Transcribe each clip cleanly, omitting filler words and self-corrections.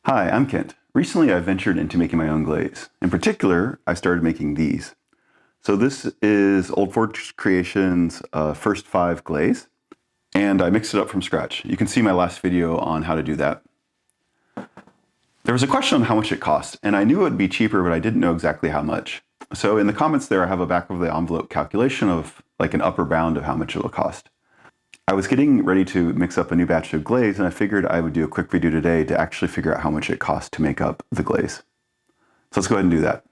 Hi, I'm Kent. Recently I ventured into making my own glaze. In particular, I started making these. So this is Old Forge Creations' first 5 glaze, and I mixed it up from scratch. You can see my last video on how to do that. There was a question on how much it cost, and I knew it would be cheaper, but I didn't know exactly how much. So in the comments there, I have a back of the envelope calculation of like an upper bound of how much it will cost. I was getting ready to mix up a new batch of glaze, and I figured I would do a quick video today to actually figure out how much it costs to make up the glaze. So let's go ahead and do that.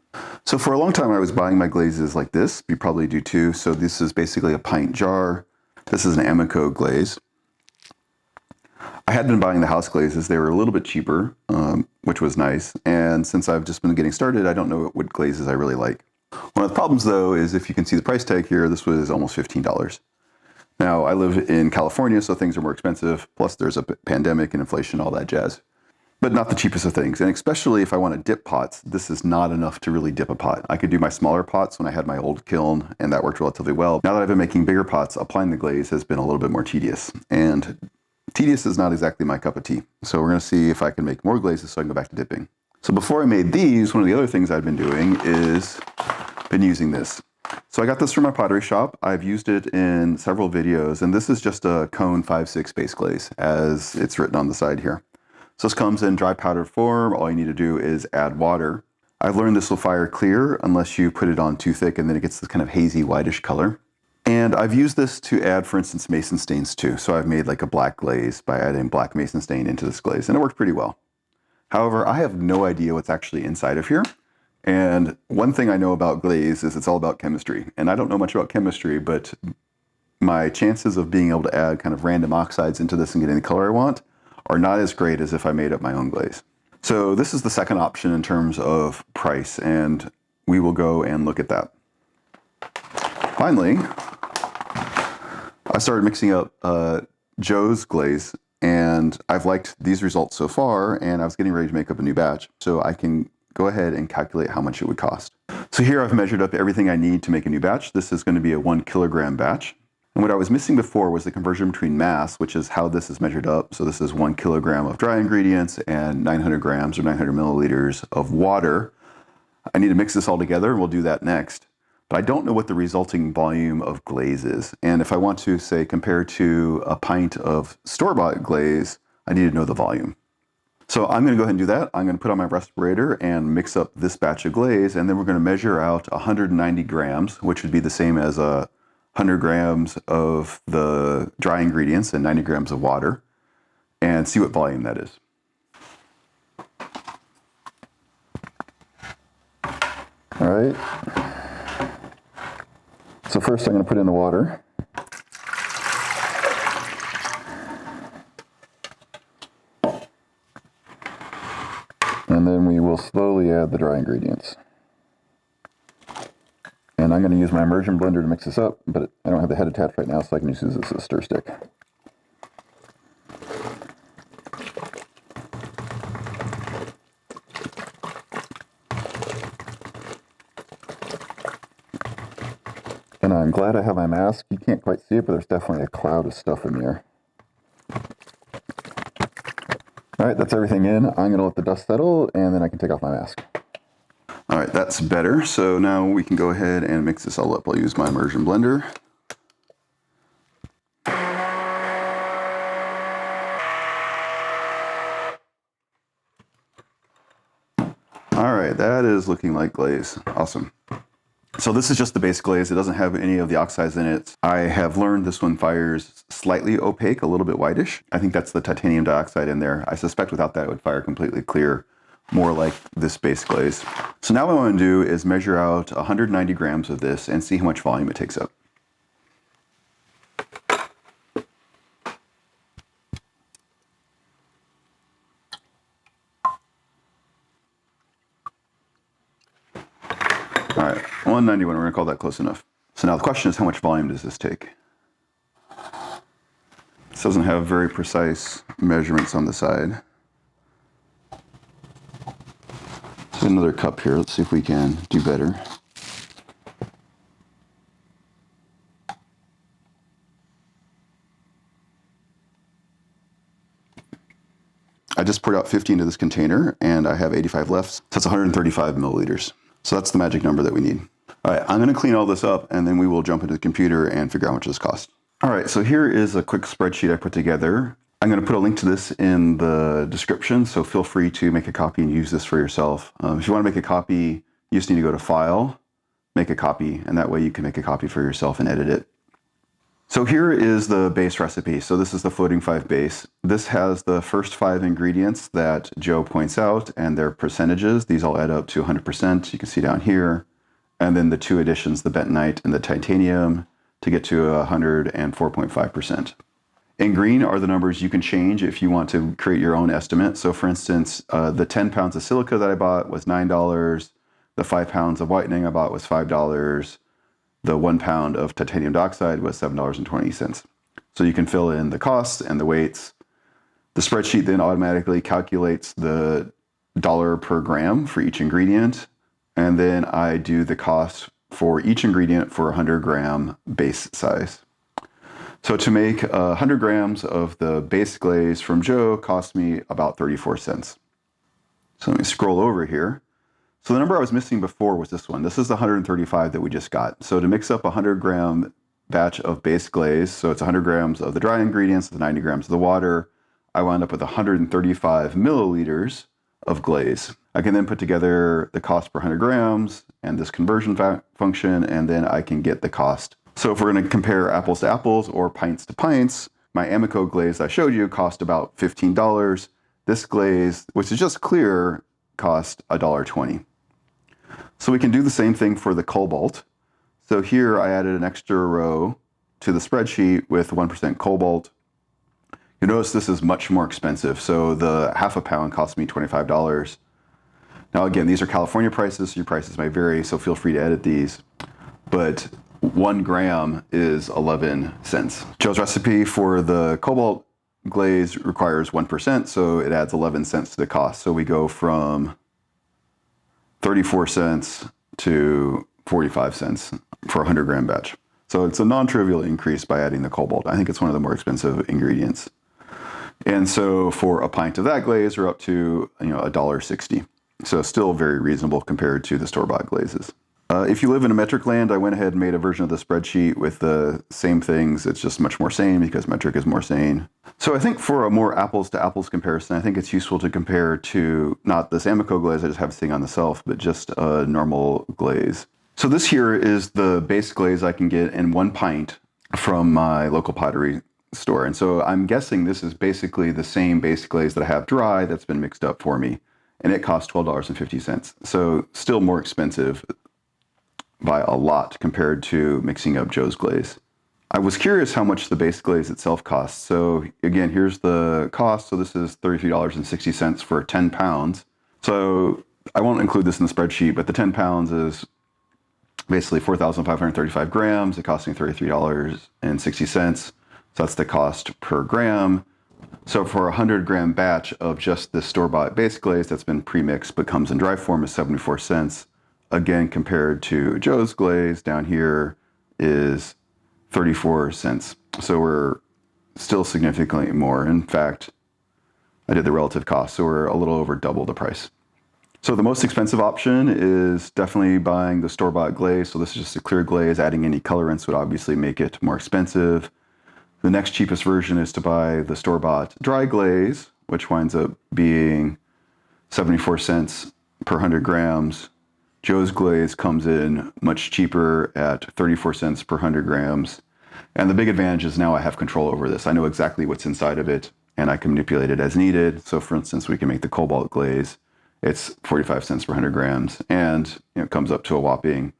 So for a long time I was buying my glazes like this. You probably do too. So this is basically a pint jar. This is an Amico glaze. I had been buying the house glazes. They were a little bit cheaper, which was nice. And since I've just been getting started, I don't know what glazes I really like. One of the problems though is if you can see the price tag here, this was almost $15. Now, I live in California, so things are more expensive. Plus, there's a pandemic and inflation, all that jazz. But not the cheapest of things. And especially if I want to dip pots, this is not enough to really dip a pot. I could do my smaller pots when I had my old kiln, and that worked relatively well. Now that I've been making bigger pots, applying the glaze has been a little bit more tedious. And tedious is not exactly my cup of tea. So we're going to see if I can make more glazes so I can go back to dipping. So before I made these, one of the other things I've been doing is been using this. So I got this from my pottery shop. I've used it in several videos, and this is just a cone 5/6 base glaze, as it's written on the side here. So this comes in dry powdered form. All you need to do is add water. I've learned this will fire clear unless you put it on too thick, and then it gets this kind of hazy whitish color. And I've used this to add, for instance, mason stains too. So I've made like a black glaze by adding black mason stain into this glaze, and it worked pretty well. However, I have no idea what's actually inside of here. And one thing I know about glaze is it's all about chemistry. And I don't know much about chemistry, but my chances of being able to add kind of random oxides into this and getting the color I want are not as great as if I made up my own glaze. So this is the second option in terms of price, and we will go and look at that. Finally, I started mixing up Joe's glaze, and I've liked these results so far, and I was getting ready to make up a new batch, so I can go ahead and calculate how much it would cost. So here I've measured up everything I need to make a new batch. This is going to be a 1 kilogram batch. And what I was missing before was the conversion between mass, which is how this is measured up. So this is 1 kilogram of dry ingredients and 900 grams or 900 milliliters of water. I need to mix this all together, and we'll do that next. But I don't know what the resulting volume of glaze is. And if I want to, say, compare to a pint of store-bought glaze, I need to know the volume. So I'm going to go ahead and do that. I'm going to put on my respirator and mix up this batch of glaze, and then we're going to measure out 190 grams, which would be the same as 100 grams of the dry ingredients and 90 grams of water, and see what volume that is. All right. So first I'm going to put in the water. And then we will slowly add the dry ingredients. And I'm going to use my immersion blender to mix this up, but I don't have the head attached right now, so I can use this as a stir stick. And I'm glad I have my mask. You can't quite see it, but there's definitely a cloud of stuff in the air. All right, that's everything in. I'm going to let the dust settle, and then I can take off my mask. All right, that's better. So now we can go ahead and mix this all up. I'll use my immersion blender. All right, that is looking like glaze. Awesome. So this is just the base glaze. It doesn't have any of the oxides in it. I have learned this one fires slightly opaque, a little bit whitish. I think that's the titanium dioxide in there. I suspect without that it would fire completely clear, more like this base glaze. So now what I want to do is measure out 190 grams of this and see how much volume it takes up. All right, 191, we're going to call that close enough. So now the question is, how much volume does this take? This doesn't have very precise measurements on the side. So another cup here. Let's see if we can do better. I just poured out 50 into this container and I have 85 left. So that's 135 milliliters. So that's the magic number that we need. All right, I'm gonna clean all this up and then we will jump into the computer and figure out how much this costs. All right, so here is a quick spreadsheet I put together. I'm gonna put a link to this in the description, so feel free to make a copy and use this for yourself. If you wanna make a copy, you just need to go to File, Make a Copy, and that way you can make a copy for yourself and edit it. So here is the base recipe. So this is the floating 5 base. This has the first 5 ingredients that Joe points out and their percentages. These all add up to 100%. You can see down here. And then the 2 additions, the bentonite and the titanium, to get to 104.5%. In green are the numbers you can change if you want to create your own estimate. So for instance, the 10 pounds of silica that I bought was $9. The 5 pounds of whitening I bought was $5. The 1 pound of titanium dioxide was $7.20. So you can fill in the costs and the weights. The spreadsheet then automatically calculates the dollar per gram for each ingredient. And then I do the cost for each ingredient for 100 gram base size. So to make 100 grams of the base glaze from Joe cost me about 34 cents. So let me scroll over here. So the number I was missing before was this one. This is the 135 that we just got. So to mix up a 100 gram batch of base glaze, so it's 100 grams of the dry ingredients, the 90 grams of the water, I wound up with 135 milliliters of glaze. I can then put together the cost per 100 grams and this conversion function, and then I can get the cost. So if we're going to compare apples to apples or pints to pints, my Amico glaze I showed you cost about $15. This glaze, which is just clear, cost $1.20. So we can do the same thing for the cobalt. So here I added an extra row to the spreadsheet with 1% cobalt. You notice this is much more expensive. So the half a pound cost me $25. Now again, these are California prices, so your prices may vary, so feel free to edit these. But 1 gram is 11 cents. Joe's recipe for the cobalt glaze requires 1%, so it adds 11 cents to the cost. So we go from 34 cents to 45 cents for a 100 gram batch. So it's a non-trivial increase by adding the cobalt. I think it's one of the more expensive ingredients. And so for a pint of that glaze, we're up to $1.60. So still very reasonable compared to the store-bought glazes. If you live in a metric land, I went ahead and made a version of the spreadsheet with the same things. It's just much more sane because metric is more sane. So I think for a more apples to apples comparison, I think it's useful to compare to not this Amico glaze I just have sitting on the shelf, but just a normal glaze. So this here is the base glaze I can get in 1 pint from my local pottery store. And so I'm guessing this is basically the same base glaze that I have dry that's been mixed up for me. And it costs $12.50. So still more expensive by a lot compared to mixing up Joe's glaze. I was curious how much the base glaze itself costs. So again, here's the cost. So this is $33.60 for 10 pounds. So I won't include this in the spreadsheet, but the 10 pounds is basically 4,535 grams. It cost me $33.60. So that's the cost per gram. So for a 100 gram batch of just this store-bought base glaze that's been pre-mixed but comes in dry form is 74 cents. Again, compared to Joe's glaze down here is 34 cents. So we're still significantly more. In fact, I did the relative cost, so we're a little over double the price. So the most expensive option is definitely buying the store-bought glaze. So this is just a clear glaze. Adding any colorants would obviously make it more expensive. The next cheapest version is to buy the store-bought dry glaze, which winds up being 74 cents per 100 grams. Joe's glaze comes in much cheaper at 34 cents per 100 grams. And the big advantage is now I have control over this. I know exactly what's inside of it, and I can manipulate it as needed. So for instance, we can make the cobalt glaze. It's 45 cents per 100 grams, and it comes up to a whopping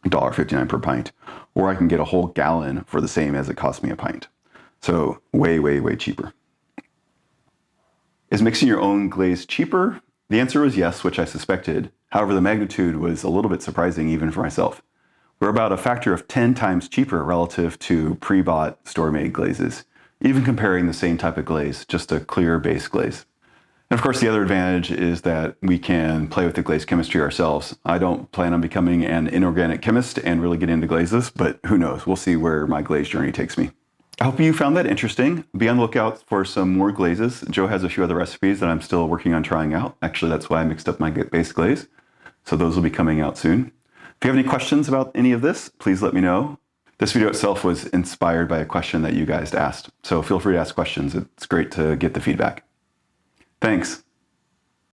$1.59 per pint. Or I can get a whole gallon for the same as it cost me a pint. So way, way, way cheaper. Is mixing your own glaze cheaper? The answer was yes, which I suspected. However, the magnitude was a little bit surprising even for myself. We're about a factor of 10 times cheaper relative to pre-bought store-made glazes, even comparing the same type of glaze, just a clear base glaze. And of course, the other advantage is that we can play with the glaze chemistry ourselves. I don't plan on becoming an inorganic chemist and really get into glazes, but who knows? We'll see where my glaze journey takes me. I hope you found that interesting. Be on the lookout for some more glazes. Joe has a few other recipes that I'm still working on trying out. Actually, that's why I mixed up my base glaze. So those will be coming out soon. If you have any questions about any of this, please let me know. This video itself was inspired by a question that you guys asked. So feel free to ask questions. It's great to get the feedback. Thanks.